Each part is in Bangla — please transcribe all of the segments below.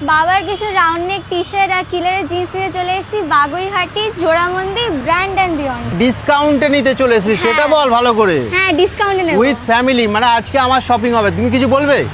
বাবার কিছু রাউন্ড নেক টি শার্ট আর কিলারের জিন্স নিয়ে চলে এসেছি বাগুইহাটি জোড়ামন্দি ব্র্যান্ড এন্ড বিয়ন্ড। ডিসকাউন্টে নিতে চলে এসেছি, সেটা বল ভালো করে। হ্যাঁ ডিসকাউন্টে নেব উইথ ফ্যামিলি, মানে আজকে আমার শপিং হবে। তুমি কিছু বলবে?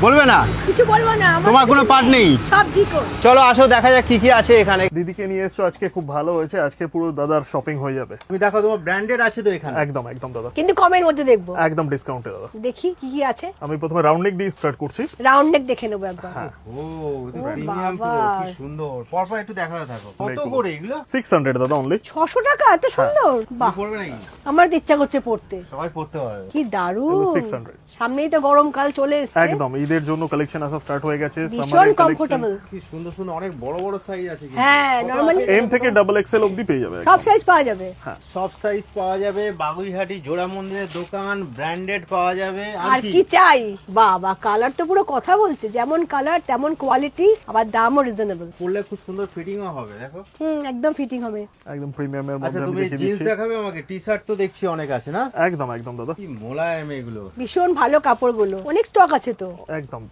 বলবে না? কিছু বলবো না, তোমার কোনো পার্ট নেই? সব ঠিক। চলো আসো দেখা যাক কি কি আছে এখানে। দিদিকে নিয়ে এসছো আজকে, খুব ভালো হয়েছে। আজকে পুরো দাদার শপিং হয়ে যাবে। তুমি দেখো তোমার ব্র্যান্ডেড আছে তো এখানে। একদম একদম দাদা, কিন্তু কমের মধ্যে দেখবো, একদম ডিসকাউন্টে দাদা। দেখি কি কি আছে। আমি প্রথমে রাউন্ড নেক দিয়ে স্টার্ট করছি। রাউন্ড নেক দেখে নেবো একবার। ও প্রিমিয়াম বাবা। পুরো, কি সুন্দর। পরপর একটু দেখাতে থাকো। কত করে এগুলো? 600 দাদা অনলি। 600 টাকা, এত সুন্দর। বাহ, পড়বে নাকি? আমার তো ইচ্ছা করছে পড়তে। সবাই পড়তে পারবে। কি দারুণ। এগুলো 600। সামনেই তো গরমকাল চলে এসেছে। একদম ঈদের জন্য কালেকশন আসা স্টার্ট হয়ে গেছে। ভীষণ সামারের কালেকশন কমফোর্টেবল। কি সুন্দর সুন্দর অনেক বড় বড় সাইজ আছে কিন্তু। হ্যাঁ, কত নরমালি আছে? এম থেকে ডাবল এক্সেল অবধি পেয়ে যাবে। সব সাইজ পাওয়া যাবে। সব সাইজ পাওয়া যাবে। বাগুইহাটি জোড়া মন্দিরের দোকান, ব্র্যান্ডেড পাওয়া যাবে। আর কি চাই? বাবা, কালার তো পুরো কথা বলছে। যেমন কালার তেমন কোয়ালিটি, আবার দামও রিজনেবল। পরলে খুব সুন্দর ফিটিংও হবে, দেখো। একদম ফিটিং হবে। একদম প্রিমিয়ামের আচ্ছা মধ্যে আমি তুমি দেখিয়ে জিন্স দিচ্ছি। দেখাবে আমাকে? টি শার্ট তো দেখছি অনেক আছে না? একদম একদম দাদা, কি মোলায়েম এগুলো। ভীষণ ভালো কাপড়গুলো, অনেক স্টক আছে তো। একদম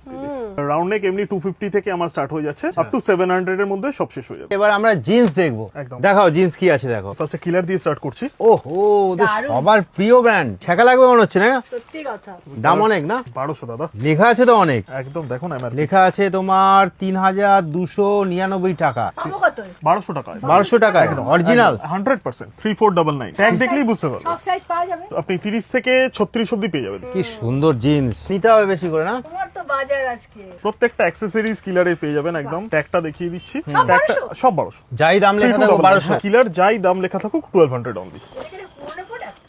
রাউন্ড নেক এমনি 250 থেকে আমার স্টার্ট হয়ে যাচ্ছে, আপ টু 700 এর মধ্যে সব শেষ হয়ে যাবে। এবার আমরা জিন্স দেখবো। একদম। দেখাও জিন্স কি আছে দেখো। ফার্স্টে কিলার দিয়ে স্টার্ট করছি। ওহো, ওদের দারুণ। সবার প্রিয় ব্র্যান্ড। ছেঁকা লাগবে মনে হচ্ছে না? সত্যি কথা। দাম অনেক না? 1200 দাদা। লেখা আছে তো অনেক। একদম দেখো না এমআরপি লেখা আছে তোমার 3299 টাকা। পাবো কত? 1200 টাকা। 1200 টাকা একদম অরিজিনাল। 100% 3499 ট্যাগ দেখলেই বুঝতে পারবে। সব সাইজ পাওয়া যাবে। আপনি 30 থেকে 36 অবধি পেয়ে যাবেন। কি সুন্দর জিন্স। নিতে হবে বেশি করে না? তোমার তো বাজার আজকে। প্রত্যেকটা অ্যাক্সেসরিজ কিলারে পেয়ে যাবেন একদম। ট্যাগটা দেখিয়ে দিচ্ছি। সব ট্যাগটা 1200? সব 1200। যাই দাম লেখা থাকো 1200। কিলার যাই দাম লেখা থাকুক 1200 অনলি।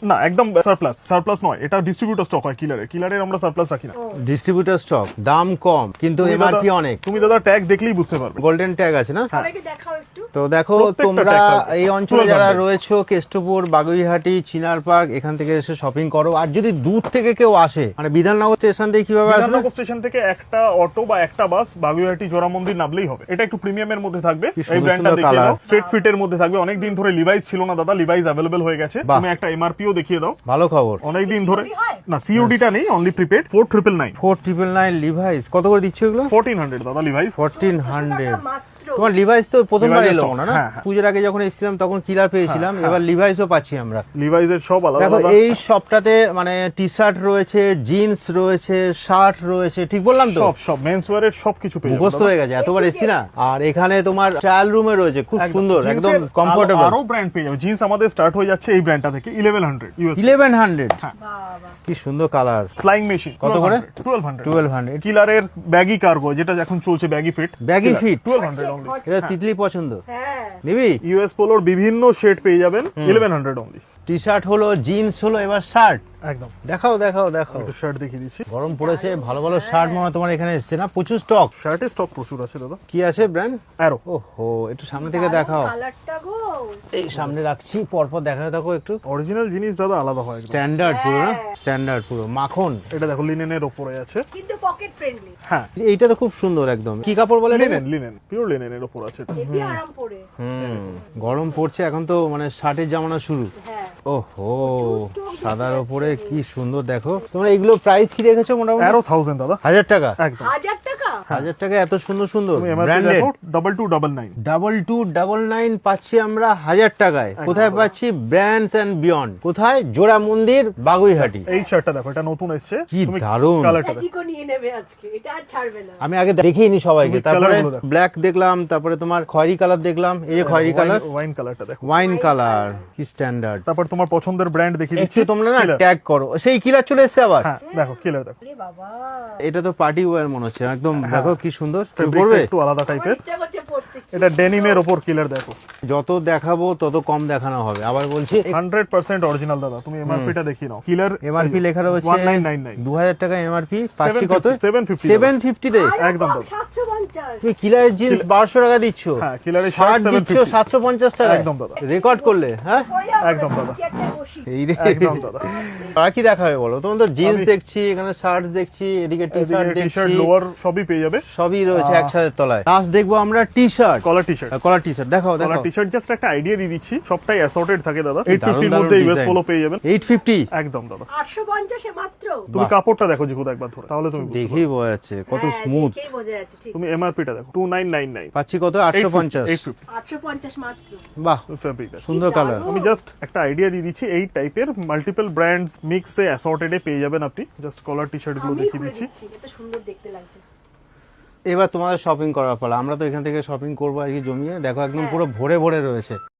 না একদম সারপ্লাস নয়, এটা ডিস্ট্রিবিউটর স্টক হয় কিলারের আমরা সারপ্লাস রাখি না। ডিস্ট্রিবিউটর স্টক, দাম কম কিন্তু তুমি এমআরপি দাদা- অনেক। তুমি দাদা ট্যাগ দেখলেই বুঝতে পারবে। গোল্ডেন ট্যাগ আছে না? সবাইকে দেখাও একটু। তো দেখো প্রত্যেকটা তোমরা tag থাকবে। এই অঞ্চলে যারা 1200 রয়েছো, কেষ্টপুর, বাগুইহাটি, চিনার পার্ক, এখান থেকে এসে শপিং করো। আর যদি দূর থেকে কেউ আসে, মানে বিধাননগর স্টেশন থেকে কিভাবে আসবে? বিধাননগর স্টেশন থেকে একটা অটো বা একটা বাস বাগুইহাটি জোড়া মন্দির নামলেই হবে। এটা একটু প্রিমিয়ামের মধ্যে থাকবে। কি এই সুন্দর ব্র্যান্ডটা সুন্দর দেখিয়ে দাও। colour। স্ট্রেট ফিটের মধ্যে থাকবে। অনেকদিন ধরে লিভাইস ছিল না দাদা, লিভাইস অ্যাভেলেবল হয়ে গেছে। বাহ। তুমি একটা এমআরপিও দেখিয়ে দাও। ভালো খবর। অনেকদিন ধরে COD হয়? না, সিওডিটা নেই, অনলি প্রিপেড। 4999 4999 লিভাইস। কত করে দিচ্ছ এগুলো? 1400 দাদা লিভাইস। 1400। মাত্র। তোমার লিভাইস তো প্রথমবার Levi's এলো stock, না? হ্যাঁ, হ্যাঁ। পুজোর আগে যখন এসেছিলাম তখন কিলার পেয়েছিলাম, এবার লিভাইসও পাচ্ছি আমরা। লিভাইসের সব আলাদা দেখো আলাদা। এই শপটাতে মানে টি শার্ট রয়েছে, জিন্স রয়েছে, শার্ট রয়েছে, ঠিক বললাম তো? সব মেন্স ওয়্যারের সবকিছু পেয়ে যাবেন মুখস্থ দাদা। হয়ে গেছে, এতবার এসছি না। আর এখানে তোমার ট্রায়াল রুমে রয়েছে, খুব সুন্দর, একদম জিন্সের কমফোর্টেবল। আরো ব্র্যান্ড পেয়ে যাবে। জিন্স আমাদের স্টার্ট হয়ে যাচ্ছে এই ব্র্যান্ডটা থেকে 1100 ইউএস। 1100। বাবা। কি সুন্দর কালার। ফ্লাইং মেশিন কত করে? 1200। 1200। কিলারের ব্যাগি কার্গো, যেটা এখন চলছে baggy fit. Baggy fit? 1200 only. এটা তিতলি পছন্দ, হ্যাঁ। নিবি? ইউএস পোলোর বিভিন্ন শেড পেয়ে যাবেন 1100 অনলি। টি শার্ট হলো, জিন্স হলো, এবার শার্ট একদম। দেখাও দেখাও দেখাও। একটু শার্ট দেখিয়ে দিচ্ছি। গরম পড়েছে, ভালো ভালো শার্ট মনে হয় তোমার এখানে এসছে না? প্রচুর স্টক। শার্টের স্টক প্রচুর আছে দাদা। কি আছে ব্র্যান্ড? অ্যারো। ওহো, একটু সামনে থেকে দেখাও। কালারটা গো। এই সামনে রাখছি, পরপর দেখাতে থাকো একটু। অরিজিনাল জিনিস দাদা আলাদা হয় একদম। স্ট্যান্ডার্ড পুরো না? স্ট্যান্ডার্ড পুরো মাখন। এটা দেখো লিনেনের ওপরে আছে। কিন্তু পকেট ফ্রেন্ডলি। হ্যাঁ, এইটা তো খুব সুন্দর একদম। কি কাপড় বলে এটা? লিনেন পিওর লিনেনের ওপর আছে এটা। হেভি আরাম পরে। গরম পড়ছে এখন তো, মানে শার্টের জামানা শুরু। হ্যাঁ। ওহো, সাদার ওপরে কি সুন্দর। দেখো তোমরা এগুলো প্রাইস কি রেখেছো মোটামুটি? অ্যারো 1000 দাদা। 1000 টাকা? একদম। 1000 টাকা? 1000 টাকা এত সুন্দর সুন্দর তুমি এমআরপি ব্র্যান্ডেড। দেখো 2299। 2299 পাচ্ছি আমরা 1000 টাকায়। কোথায় পাচ্ছি? Brands and Beyond. কোথায়? জোড়া মন্দির, বাগুইহাটি। এই শার্টটা দেখো, এটা নতুন এসেছে। কি দারুণ। কালারটা দেখো। ম্যাজিকও নিয়ে নেবে আজকে, এটা আর ছাড়বে না। আমি আগে দেখিয়ে নি সবাইকে, তুমি তারপরে colour গুলো দেখো। ব্ল্যাক দেখলাম, তারপরে তোমার খয়েরি কালার দেখলাম। এই যে খয়েরি কালার, ওয়াইন কালারটা দেখো। ওয়াইন কালার, কি স্ট্যান্ডার্ড। তারপর তোমার পছন্দের ব্র্যান্ড দেখিয়ে একটু দিচ্ছি। তোমরা না Killer। ট্যাগ করো। সেই কিলার চলে এসেছে আবার। হ্যাঁ দেখো কিলার দেখো। আরে বাবা, এটা তো পার্টি ওয়্যার মনে হচ্ছে একদম। দেখো কি সুন্দর। তুমি ফেব্রিকটা পরবে? একটু আলাদা আমার টাইপের। ইচ্ছা করছে পড়তে। এটা ডেনিমের ওপর কিলার দেখো। যত দেখাবো তত কম দেখানো হবে। আবার বলছি 100% অরিজিনাল দাদা। তুমি এমআরপিটা দেখিয়ে নাও। কিলার এমআরপি লেখা রয়েছে 1999। 2000 টাকা এমআরপি। পাচ্ছি কত? 750 750 তে। আরে একদম কম, দাদা। 750। তুমি কিলারের জিন্স 1200 টাকা দিচ্ছ। হ্যাঁ, কিলারের শার্ট শার্ট দিচ্ছ 750 750 টাকা। একদম দাদা। রেকর্ড করলে, হ্যাঁ? পরে যাবো, একদম দাদা। চেয়ারটায় বসি। এই রে। একদম দাদা। আর কি দেখাবে বলো? তোমার তো জিন্স আমি- দেখছি, এখানে শার্ট দেখছি, এদিকে টি শার্ট টি শার্ট দেখছি, লোয়ার সবই পেয়ে যাবে। সবই রয়েছে একসাথে তলায়। লাস্ট দেখবো আমরা টি শার্ট, কলার টি শার্ট। কলার টি শার্ট। দেখাও কলার দেখাও। টি শার্ট জাস্ট একটা আইডিয়া দিয়ে দিচ্ছি, সবটাই অ্যাসর্টেড থাকে দাদা। দারুণ 850 এর দারুণ মধ্যে ইউএস design। পোলো পেয়ে যাবেন 850 একদম দাদা। 850 এ মাত্র। তুমি বাহ। কাপড়টা দেখো জিকুদা একবার ধরে, তাহলে তুমি বুঝতে দেখেই বোঝা যাচ্ছে কত হ্যাঁ, স্মুথ। দেখেই বোঝা যাচ্ছে ঠিক। তুমি এমআরপিটা দেখো 2999 পাচ্ছি কত 850 850 মাত্র। বাহ ফেব্রিক। সুন্দর কালার। আমি জাস্ট একটা আইডিয়া দিয়ে দিচ্ছি, এই টাইপের মাল্টিপল ব্র্যান্ডস মিক্সে অ্যাসর্টেডে পেয়ে যাবেন আপনি। জাস্ট কলার টি শার্ট গুলো আমি দেখিয়ে খুলে দিচ্ছি। দিচ্ছি, এটা সুন্দর দেখতে লাগছে। এবার তোমাদের শপিং করার পালা। আমরা তো এখান থেকে শপিং করবো আজকে জমিয়ে, দেখো একদম পুরো ভরে ভরে রয়েছে।